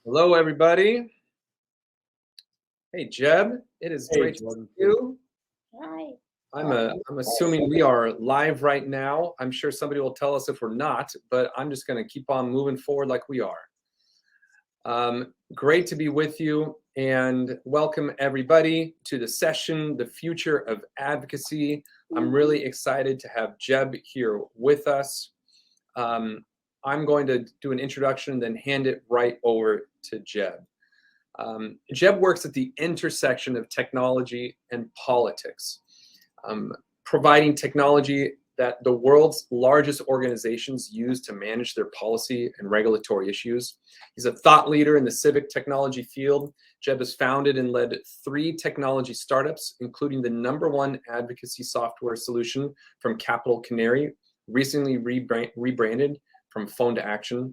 Hello, everybody. Hey, Jeb. It is great to see you. Hi. I'm assuming we are live right now. I'm sure somebody will tell us if we're not, but I'm just going to keep on moving forward like we are. Great to be with you, and welcome everybody to the session, The Future of Advocacy. I'm really excited to have Jeb here with us. I'm going to do an introduction, then hand it right over to Jeb. Jeb works at the intersection of technology and politics, providing technology that the world's largest organizations use to manage their policy and regulatory issues. He's a thought leader in the civic technology field. Jeb has founded and led 3 technology startups, including the #1 advocacy software solution from Capital Canary, recently rebranded from Phone to Action.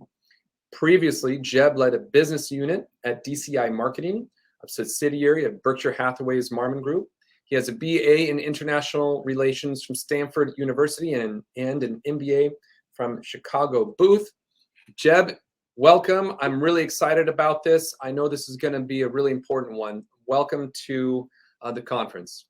Previously, Jeb led a business unit at DCI Marketing, a subsidiary of Berkshire Hathaway's Marmon Group. He has a BA in International Relations from Stanford University and an MBA from Chicago Booth. Jeb, welcome. I'm really excited about this. I know this is going to be a really important one. Welcome to the conference.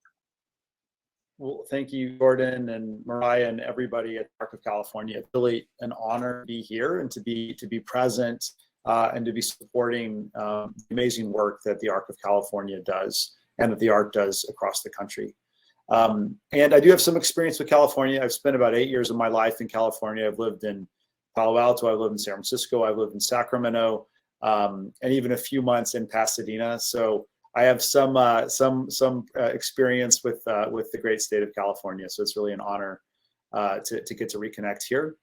Well, thank you, Gordon and Mariah and everybody at Arc of California. It's really an honor to be here and to be present and to be supporting the amazing work that the Arc of California does and that the ARC does across the country. And I do have some experience with California. I've spent about 8 years of my life in California. I've lived in Palo Alto, I've lived in San Francisco, I've lived in Sacramento, and even a few months in Pasadena. So I have some experience with the great state of California, so it's really an honor to get to reconnect here.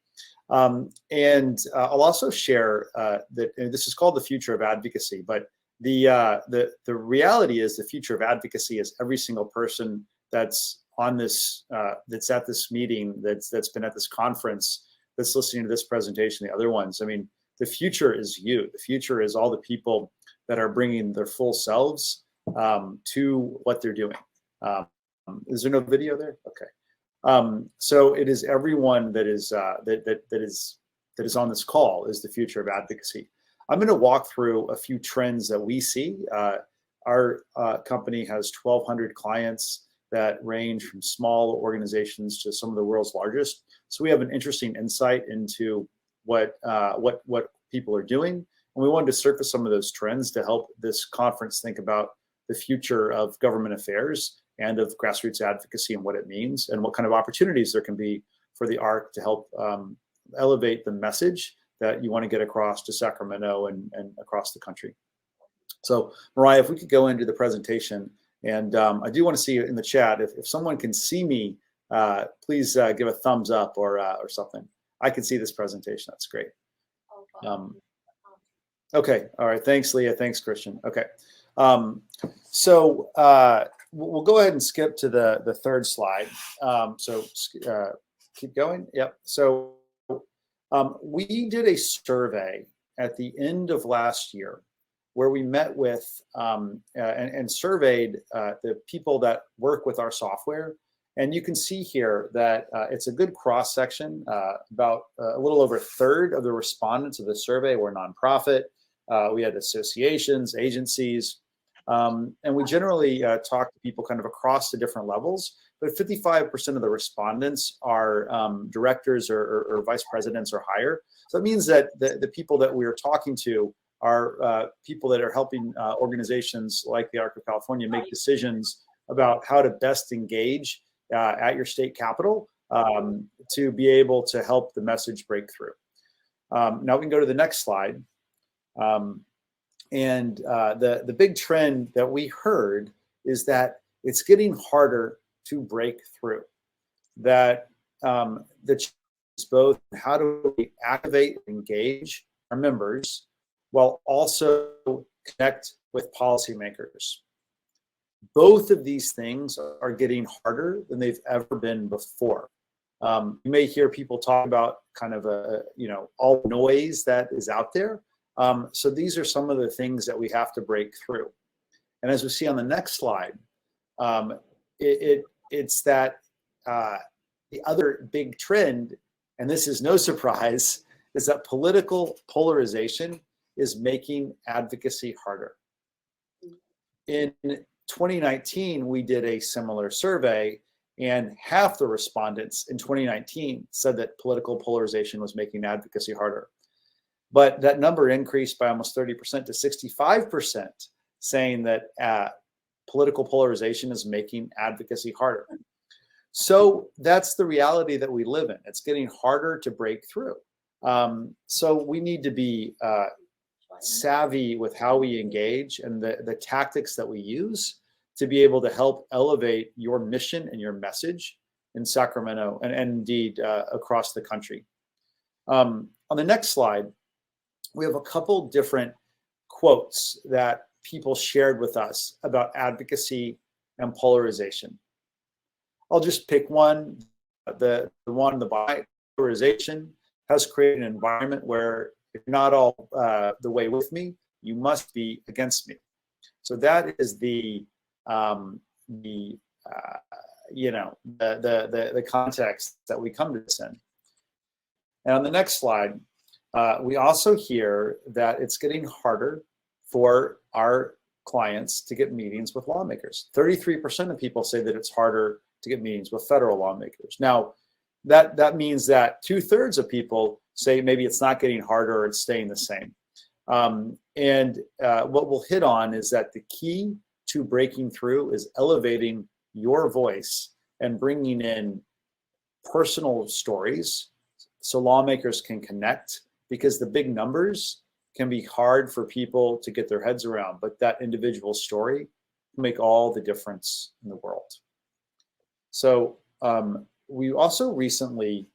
And I'll also share that this is called The Future of Advocacy, but the reality is the future of advocacy is every single person that's on this that's at this meeting, that's been at this conference, that's listening to this presentation, the other ones. I mean, the future is you. The future is all the people that are bringing their full selves to what they're doing. Is there no video there? Okay. So it is everyone that is that is on this call is the future of advocacy. I'm going to walk through a few trends that we see. Our company has 1,200 clients that range from small organizations to some of the world's largest. So we have an interesting insight into what people are doing, and we wanted to surface some of those trends to help this conference think about the future of government affairs and of grassroots advocacy and what it means and what kind of opportunities there can be for the ARC to help elevate the message that you want to get across to Sacramento and across the country. So Mariah, if we could go into the presentation, and I do want to see in the chat, if someone can see me, please give a thumbs up or something. I can see this presentation, that's great. Okay, all right, thanks Leah, thanks Christian, okay. So we'll go ahead and skip to the third slide. So keep going. Yep. So we did a survey at the end of last year where we met with and surveyed the people that work with our software. And you can see here that it's a good cross section. About a little over a third of the respondents of the survey were nonprofit. We had associations, agencies, and we generally talk to people kind of across the different levels, but 55% of the respondents are directors or vice presidents or higher. So that means that the people that we are talking to are people that are helping organizations like the Arc of California make decisions about how to best engage at your state capitol to be able to help the message break through. Now we can go to the next slide. And the big trend that we heard is that it's getting harder to break through. That the challenge is both how do we activate and engage our members while also connect with policymakers. Both of these things are getting harder than they've ever been before. You may hear people talk about kind of all the noise that is out there. So these are some of the things that we have to break through. And as we see on the next slide, it's that the other big trend, and this is no surprise, is that political polarization is making advocacy harder. In 2019, we did a similar survey, and half the respondents in 2019 said that political polarization was making advocacy harder. But that number increased by almost 30% to 65%, saying that political polarization is making advocacy harder. So that's the reality that we live in. It's getting harder to break through. So we need to be savvy with how we engage and the tactics that we use to be able to help elevate your mission and your message in Sacramento and indeed across the country. On the next slide, we have a couple different quotes that people shared with us about advocacy and polarization. I'll just pick one. The one on the bottom, polarization has created an environment where if you're not all the way with me, you must be against me. So that is the context that we come to this in. And on the next slide, we also hear that it's getting harder for our clients to get meetings with lawmakers. 33% of people say that it's harder to get meetings with federal lawmakers. Now, that means that 2/3 of people say maybe it's not getting harder or it's staying the same. What we'll hit on is that the key to breaking through is elevating your voice and bringing in personal stories so lawmakers can connect, because the big numbers can be hard for people to get their heads around, but that individual story can make all the difference in the world. So we also recently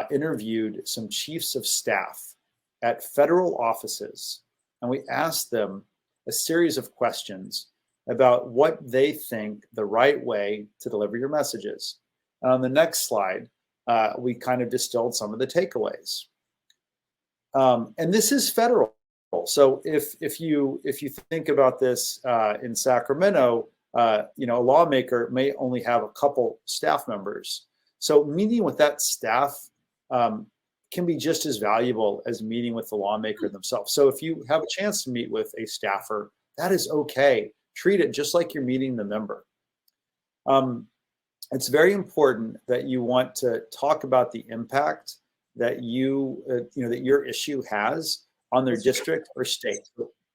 interviewed some chiefs of staff at federal offices, and we asked them a series of questions about what they think the right way to deliver your message is. And on the next slide, we kind of distilled some of the takeaways. And this is federal. So if you think about this in Sacramento, a lawmaker may only have a couple staff members. So meeting with that staff can be just as valuable as meeting with the lawmaker themselves. So if you have a chance to meet with a staffer, that is okay. Treat it just like you're meeting the member. It's very important that you want to talk about the impact that that your issue has on their district or state.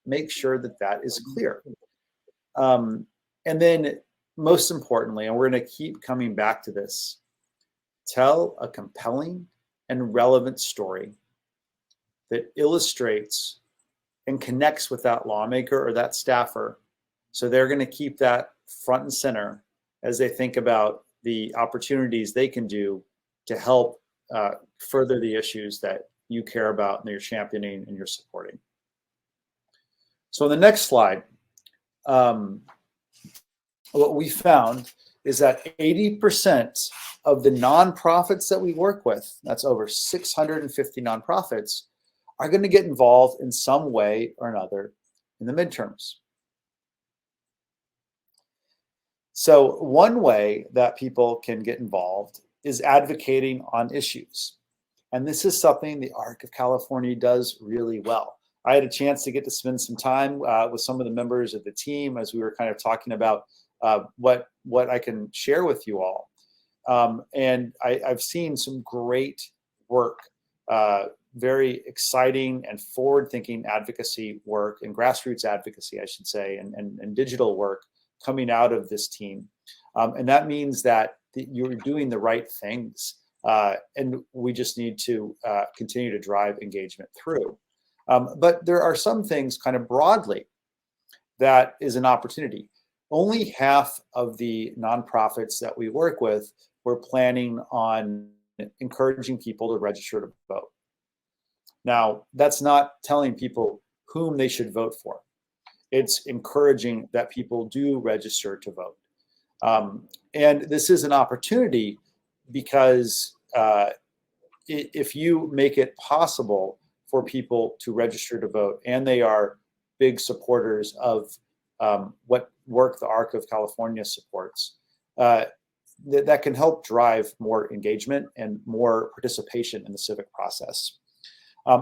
Make sure that that is clear. And then most importantly, and we're going to keep coming back to this, tell a compelling and relevant story that illustrates and connects with that lawmaker or that staffer. So they're going to keep that front and center as they think about the opportunities they can do to help further the issues that you care about and you're championing and you're supporting. So on the next slide, what we found is that 80% of the nonprofits that we work with, that's over 650 nonprofits, are going to get involved in some way or another in the midterms. So one way that people can get involved is advocating on issues. And this is something the ARC of California does really well. I had a chance to get to spend some time with some of the members of the team as we were kind of talking about what I can share with you all. And I've seen some great work, very exciting and forward-thinking advocacy work and grassroots advocacy, I should say, and digital work coming out of this team. And that means that you're doing the right things. And we just need to continue to drive engagement through. But there are some things kind of broadly that is an opportunity. Only half of the nonprofits that we work with were planning on encouraging people to register to vote. Now, that's not telling people whom they should vote for. It's encouraging that people do register to vote. And this is an opportunity because if you make it possible for people to register to vote, and they are big supporters of what work the ARC of California supports, that can help drive more engagement and more participation in the civic process.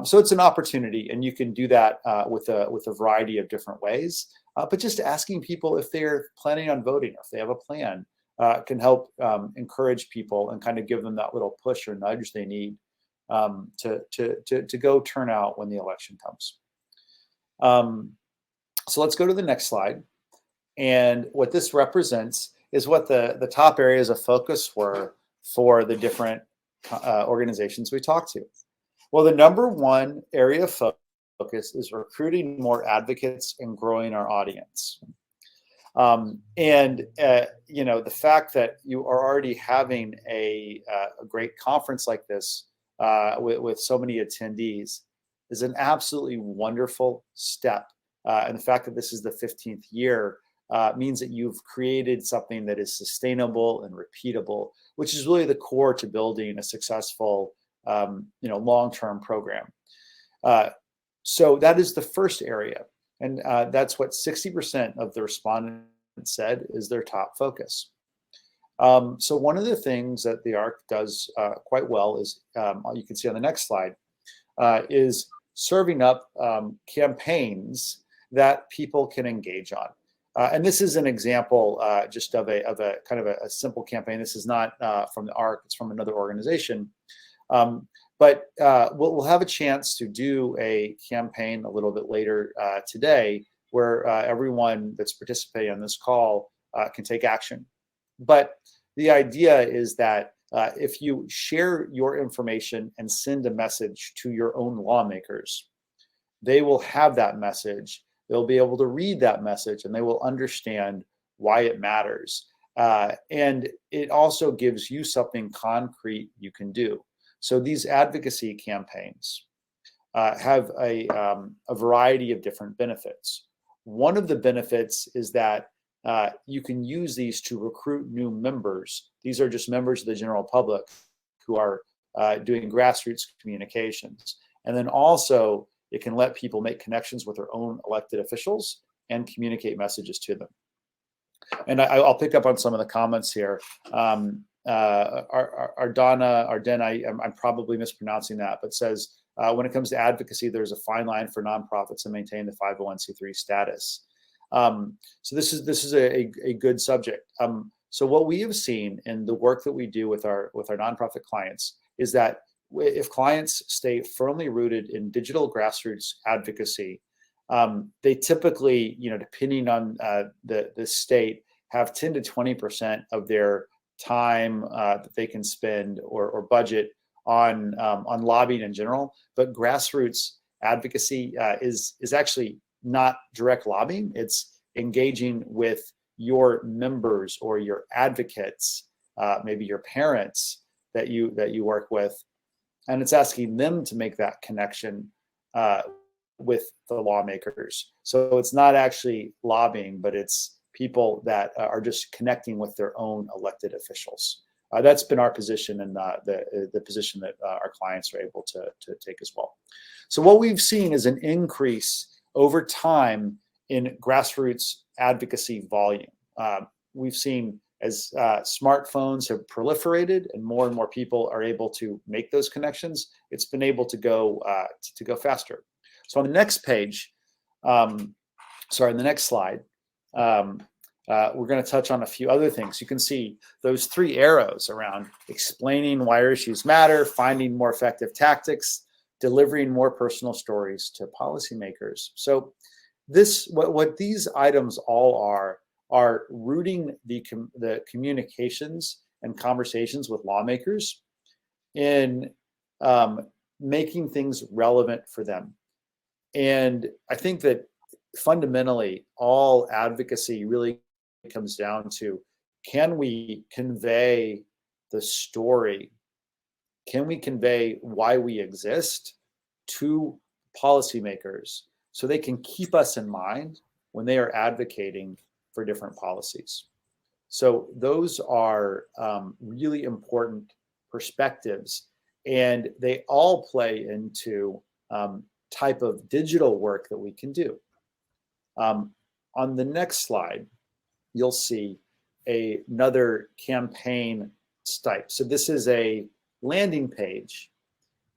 So it's an opportunity, and you can do that with a variety of different ways. But just asking people if they're planning on voting, or if they have a plan, can help encourage people and kind of give them that little push or nudge they need to go turn out when the election comes. So let's go to the next slide. And what this represents is what the top areas of focus were for the different organizations we talked to. Well, the number one area of focus is recruiting more advocates and growing our audience. You know, the fact that you are already having a great conference like this with so many attendees is an absolutely wonderful step. And the fact that this is the 15th year means that you've created something that is sustainable and repeatable, which is really the core to building a successful, you know, long-term program. So that is the first area. And that's what 60% of the respondents said is their top focus. So one of the things that the ARC does quite well is, you can see on the next slide, is serving up campaigns that people can engage on. And this is an example just of a kind of a simple campaign. This is not from the ARC, it's from another organization. But we'll have a chance to do a campaign a little bit later today where everyone that's participating on this call can take action. But the idea is that if you share your information and send a message to your own lawmakers, they will have that message. They'll be able to read that message and they will understand why it matters. And it also gives you something concrete you can do. So these advocacy campaigns have a variety of different benefits. One of the benefits is that you can use these to recruit new members. These are just members of the general public who are doing grassroots communications. And then also it can let people make connections with their own elected officials and communicate messages to them. And I'll pick up on some of the comments here. Ardena, I'm probably mispronouncing that, but says, when it comes to advocacy, there's a fine line for nonprofits to maintain the 501c3 status. So this is a good subject. So what we have seen in the work that we do with our nonprofit clients is that if clients stay firmly rooted in digital grassroots advocacy, they typically, you know, depending on the state, have 10 to 20% of their time that they can spend or budget on lobbying in general. But grassroots advocacy is actually not direct lobbying. It's engaging with your members or your advocates, maybe your parents that you work with, and it's asking them to make that connection with the lawmakers. So it's not actually lobbying, but it's people that are just connecting with their own elected officials. That's been our position, and the position that our clients are able to take as well. So what we've seen is an increase over time in grassroots advocacy volume. We've seen as smartphones have proliferated and more people are able to make those connections, it's been able to go faster. So on the next page, on the next slide, we're going to touch on a few other things. You can see those three arrows around explaining why our issues matter, finding more effective tactics, delivering more personal stories to policymakers. So what these items all are rooting the communications and conversations with lawmakers in making things relevant for them. And I think that fundamentally, all advocacy really comes down to, can we convey the story? Can we convey why we exist to policymakers so they can keep us in mind when they are advocating for different policies? So those are really important perspectives, and they all play into type of digital work that we can do. On the next slide, you'll see another campaign type. So this is a landing page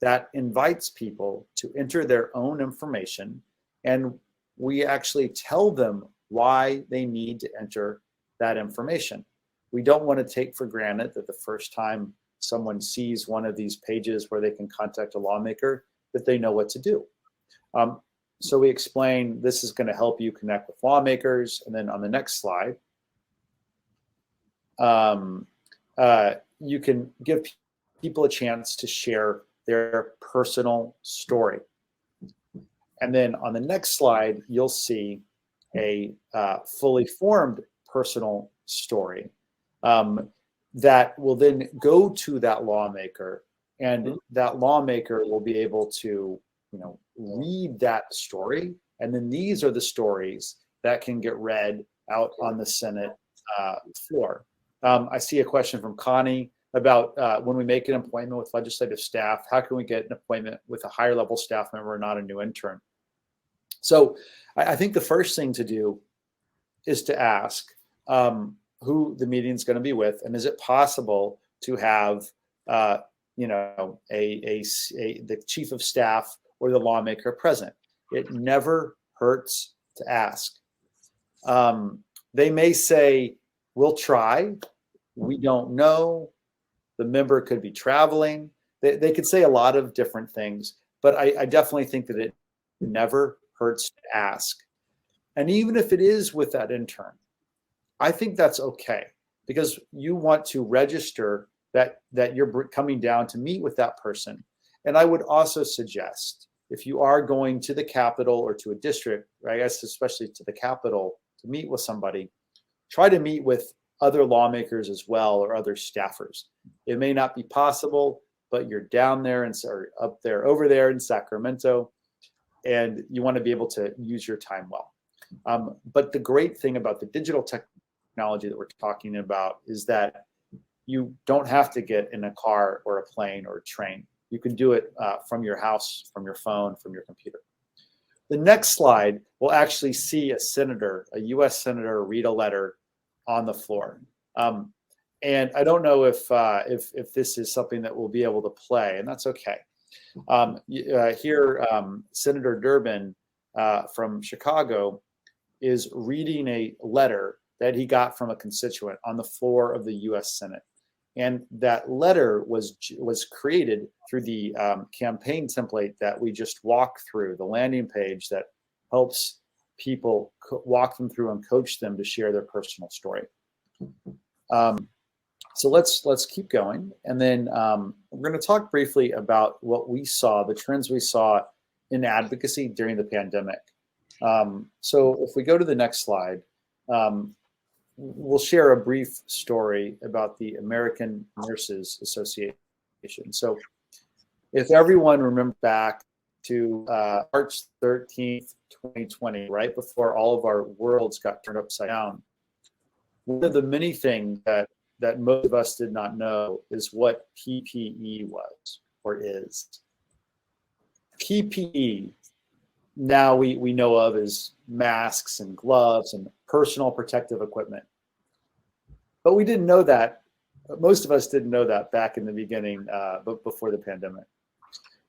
that invites people to enter their own information, and we actually tell them why they need to enter that information. We don't want to take for granted that the first time someone sees one of these pages where they can contact a lawmaker, that they know what to do. So we explain this is going to help you connect with lawmakers. And then on the next slide, you can give people a chance to share their personal story. And then on the next slide, you'll see a fully formed personal story that will then go to that lawmaker, and that lawmaker will be able to, read that story. And then these are the stories that can get read out on the Senate floor. I see a question from Connie about when we make an appointment with legislative staff, how can we get an appointment with a higher level staff member, not a new intern? So I think the first thing to do is to ask who the meeting is going to be with, and is it possible to have the chief of staff or the lawmaker present? It never hurts to ask. They may say, we'll try, we don't know, the member could be traveling. They could say a lot of different things, but I definitely think that it never hurts to ask. And even if it is with that intern, I think that's okay, because you want to register that you're coming down to meet with that person. And I would also suggest, if you are going to the Capitol or to a district, I guess especially to the Capitol to meet with somebody, try to meet with other lawmakers as well, or other staffers. It may not be possible, but you're down there over there in Sacramento, and you want to be able to use your time well. But the great thing about the digital technology that we're talking about is that you don't have to get in a car or a plane or a train. You can do it from your house, from your phone, from your computer. The next slide, we'll actually see a senator, a US senator, read a letter on the floor. And I don't know if this is something that we'll be able to play, and that's okay. Here, Senator Durbin from Chicago is reading a letter that he got from a constituent on the floor of the US Senate. And that letter was created through the campaign template that we just walked through, the landing page that helps people walk them through and coach them to share their personal story. So let's keep going. And then we're going to talk briefly about what we saw, the trends we saw in advocacy during the pandemic. So if we go to the next slide, we'll share a brief story about the American Nurses Association. So if everyone remembers back to March 13th, 2020, right before all of our worlds got turned upside down, one of the many things that most of us did not know is what PPE was or is. PPE, now we know of as masks and gloves and personal protective equipment. But we didn't know that. Most of us didn't know that back in the beginning, but before the pandemic.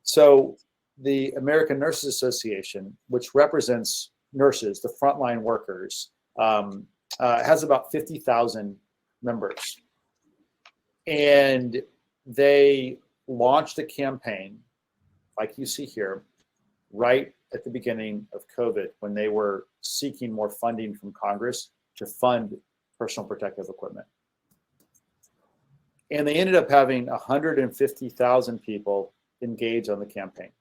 So the American Nurses Association, which represents nurses, the frontline workers, has about 50,000 members. And they launched a campaign, like you see here, right at the beginning of COVID, when they were seeking more funding from Congress to fund personal protective equipment. And they ended up having 150,000 people engage on the campaign.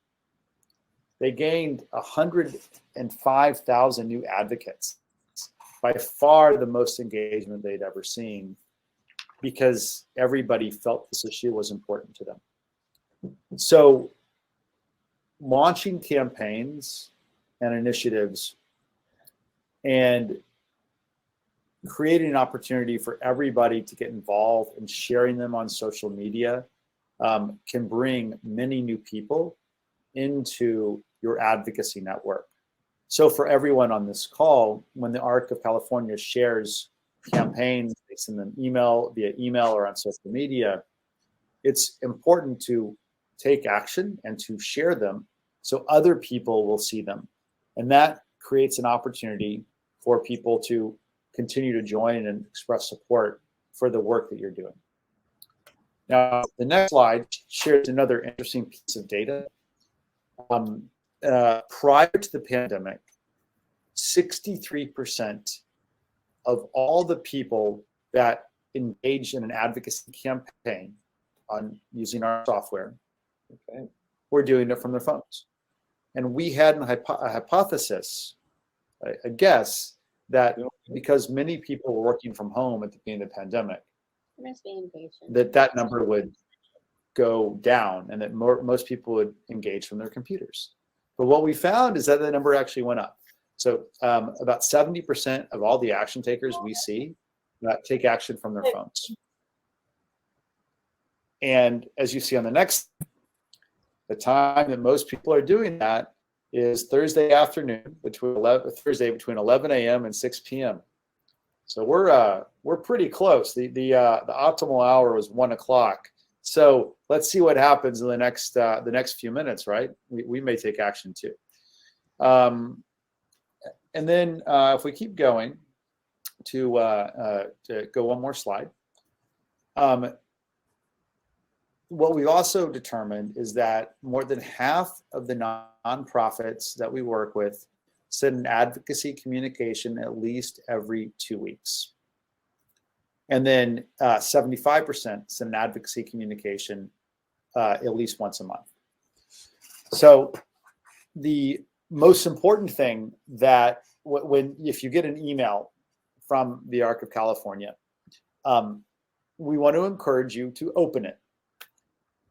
They gained 105,000 new advocates, by far the most engagement they'd ever seen, because everybody felt this issue was important to them. So launching campaigns and initiatives and creating an opportunity for everybody to get involved and sharing them on social media can bring many new people into your advocacy network. So for everyone on this call, when the ARC of California shares campaigns, they send them via email or on social media, it's important to take action and to share them so other people will see them. And that creates an opportunity for people to continue to join and express support for the work that you're doing. Now, the next slide shares another interesting piece of data. Prior to the pandemic, 63% of all the people that engaged in an advocacy campaign on using our software, were doing it from their phones. And we had a hypothesis, a guess, that because many people were working from home at the beginning of the pandemic, that number would go down and that most people would engage from their computers. But what we found is that the number actually went up. So about 70% of all the action takers we see take action from their phones. And as you see on the next, the time that most people are doing that is Thursday afternoon between 11 a.m. and 6 p.m. So we're pretty close. The optimal hour was 1 o'clock. So let's see what happens in the next few minutes, right? We may take action too. And then if we keep going to go one more slide. What we also determined is that more than half of the nonprofits that we work with send an advocacy communication at least every 2 weeks. And then 75% send an advocacy communication at least once a month. So the most important thing that if you get an email from the ARC of California, we want to encourage you to open it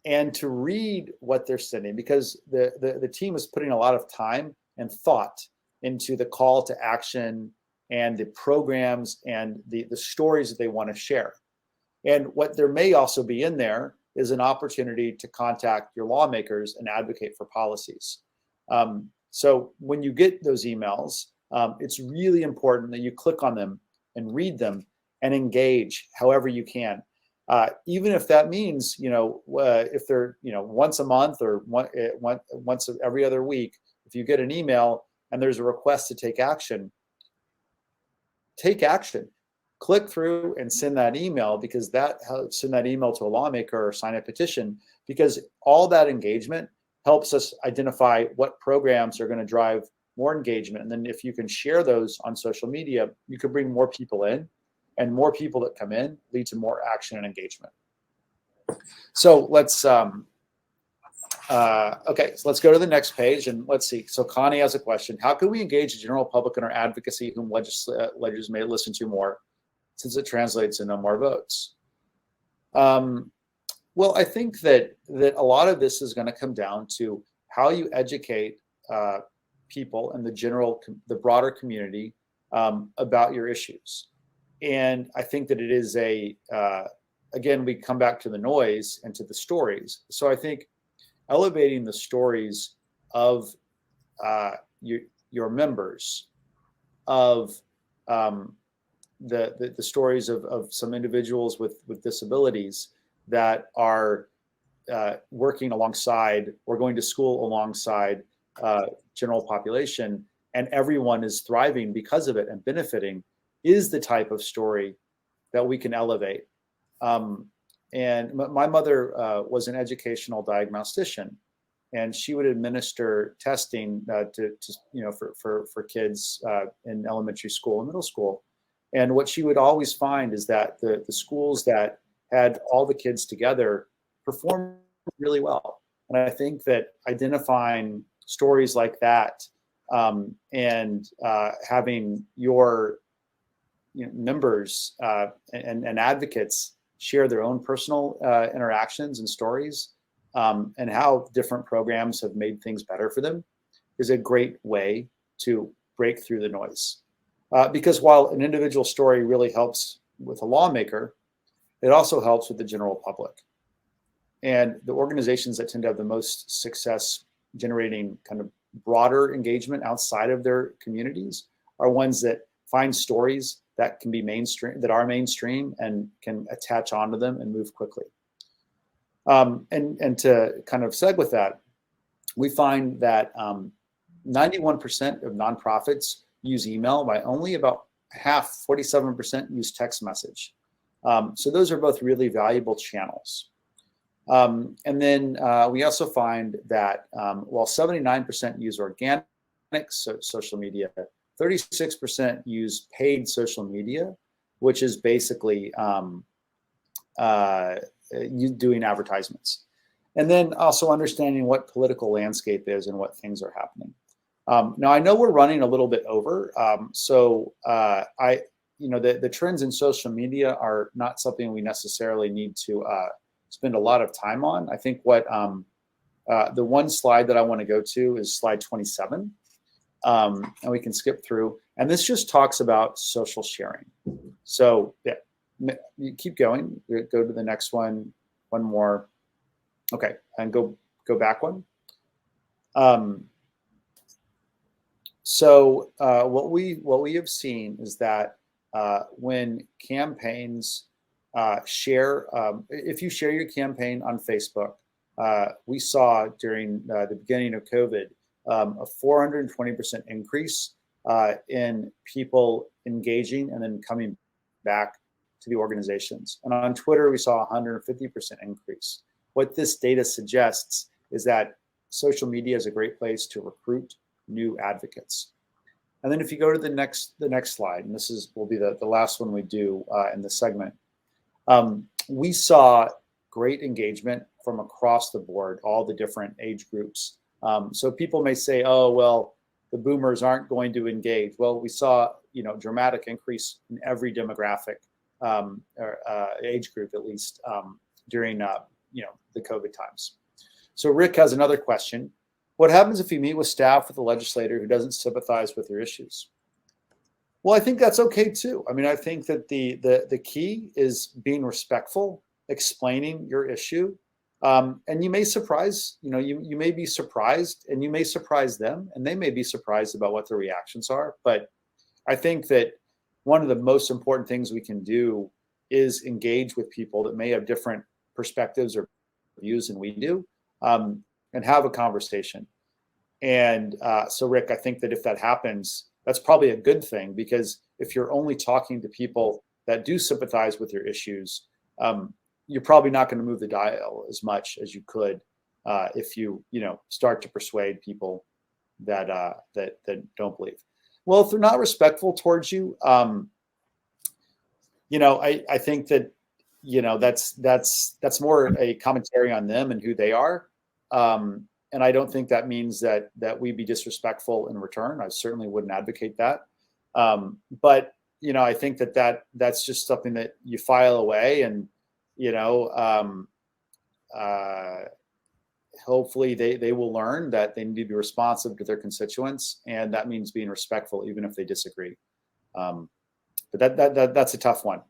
and to read what they're sending, because the team is putting a lot of time and thought into the call to action and the programs and the stories that they want to share. And what there may also be in there is an opportunity to contact your lawmakers and advocate for policies. So when you get those emails, it's really important that you click on them and read them and engage however you can. Even if that means, if they're, once a month or once every other week, if you get an email and there's a request to take action, click through and send that email, because that helps. Send that email to a lawmaker or sign a petition, because all that engagement helps us identify what programs are going to drive more engagement. And then if you can share those on social media, you can bring more people in, and more people that come in lead to more action and engagement. So let's okay, so let's go to the next page and let's see. So Connie has a question: how can we engage the general public in our advocacy whom legislators may listen to more, since it translates into more votes? Well, I think that a lot of this is going to come down to how you educate people and the broader community about your issues. And I think that it is again, we come back to the noise and to the stories. So I think elevating the stories of your members, of the stories of some individuals with disabilities that are working alongside or going to school alongside general population, and everyone is thriving because of it and benefiting, is the type of story that we can elevate. And my mother was an educational diagnostician, and she would administer testing for kids in elementary school and middle school. And what she would always find is that the schools that had all the kids together performed really well. And I think that identifying stories like that and having your members and advocates share their own personal interactions and stories and how different programs have made things better for them is a great way to break through the noise. Because while an individual story really helps with a lawmaker, it also helps with the general public. And the organizations that tend to have the most success generating kind of broader engagement outside of their communities are ones that find stories that can be mainstream, that are mainstream, and can attach onto them and move quickly. And to kind of segue with that, we find that 91% of nonprofits use email, by only about half, 47%, use text message. So those are both really valuable channels. And then we also find that while 79% use organic social media, 36% use paid social media, which is basically you doing advertisements. And then also understanding what political landscape is and what things are happening. Now I know we're running a little bit over, the trends in social media are not something we necessarily need to spend a lot of time on. I think what the one slide that I want to go to is slide 27, and we can skip through. And this just talks about social sharing. So yeah, you keep going. Go to the next one. One more. Okay, and go back one. What we have seen is that when campaigns share, if you share your campaign on Facebook, we saw during the beginning of COVID a 420% increase in people engaging and then coming back to the organizations. And on Twitter, we saw a 150% increase. What this data suggests is that social media is a great place to recruit new advocates. And then if you go to the next slide, and this will be the last one we do in this segment, we saw great engagement from across the board, all the different age groups. So people may say, oh, well, the boomers aren't going to engage. Well, we saw dramatic increase in every demographic or age group, at least during the COVID times. So Rick has another question. What happens if you meet with staff with a legislator who doesn't sympathize with your issues? Well, I think that's okay too. I mean, I think that the key is being respectful, explaining your issue, and you may surprise. You may be surprised, and you may surprise them, and they may be surprised about what the reactions are. But I think that one of the most important things we can do is engage with people that may have different perspectives or views than we do, and have a conversation. And so, Rick, I think that if that happens, that's probably a good thing, because if you're only talking to people that do sympathize with your issues, you're probably not going to move the dial as much as you could if you start to persuade people that don't believe. Well, if they're not respectful towards you, I think that that's more a commentary on them and who they are. And I don't think that means that we be disrespectful in return. I certainly wouldn't advocate that. But I think that's just something that you file away, and hopefully they will learn that they need to be responsive to their constituents, and that means being respectful even if they disagree. But that's a tough one.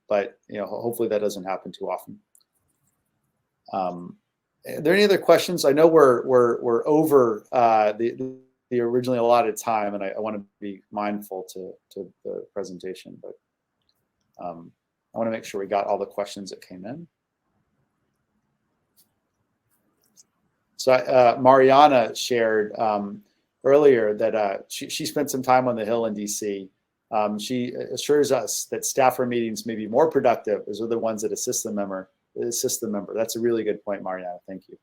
But hopefully that doesn't happen too often. Are there any other questions? I know we're over the originally allotted time, and I want to be mindful to the presentation, but I want to make sure we got all the questions that came in. So Mariana shared earlier that she spent some time on the Hill in DC. She assures us that staffer meetings may be more productive as are the ones that assist the member. That's a really good point, Mariana. Thank you.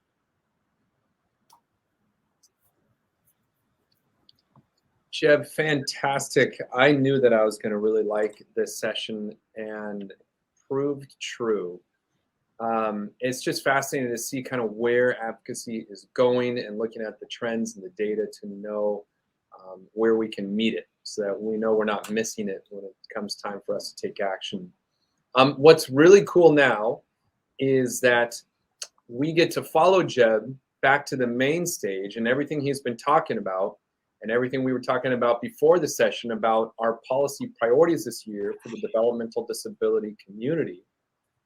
Jeb, fantastic. I knew that I was going to really like this session, and proved true. It's just fascinating to see kind of where advocacy is going, and looking at the trends and the data to know where we can meet it, so that we know we're not missing it when it comes time for us to take action. What's really cool now is that we get to follow Jeb back to the main stage, and everything he's been talking about, and everything we were talking about before the session about our policy priorities this year for the developmental disability community,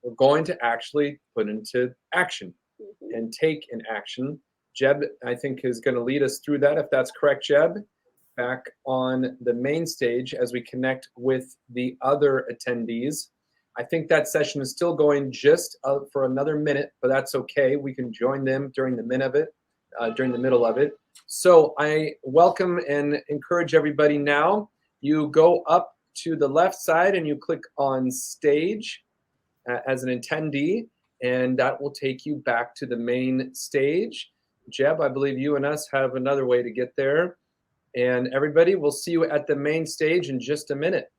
we're going to actually put into action and take an action. Jeb, I think, is going to lead us through that, if that's correct, Jeb, back on the main stage as we connect with the other attendees. I think that session is still going just for another minute, but that's okay. We can join them during the middle of it. So I welcome and encourage everybody now. You go up to the left side and you click on stage as an attendee, and that will take you back to the main stage. Jeb, I believe you and us have another way to get there. And everybody, we'll see you at the main stage in just a minute.